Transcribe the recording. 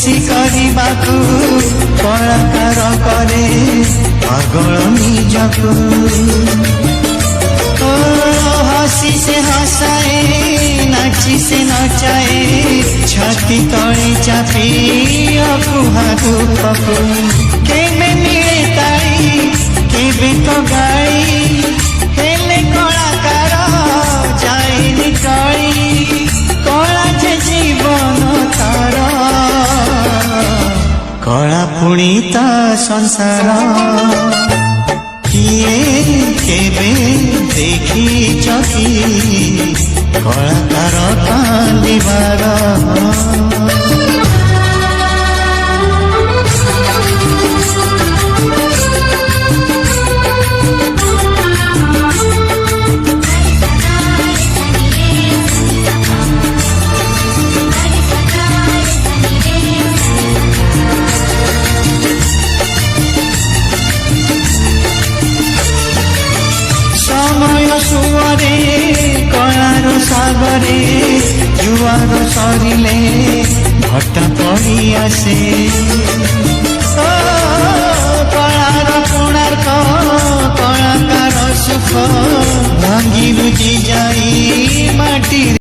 खुशी करबाकू कलाकार करे पागल निजकू हसी से हसाए नाची से नचाए छाती तले चापी अकुहा दुखकू केबे मिले ताई केबे तो गाई हेले कलाकार जाएनी टली कला जे जीवन तार कला पुणी ता संसार किए केबे देखी चकी कलाकार कांदिबार समय सुअरे कलार सागरे जुआर सरिले भट्टा पड़ी आसे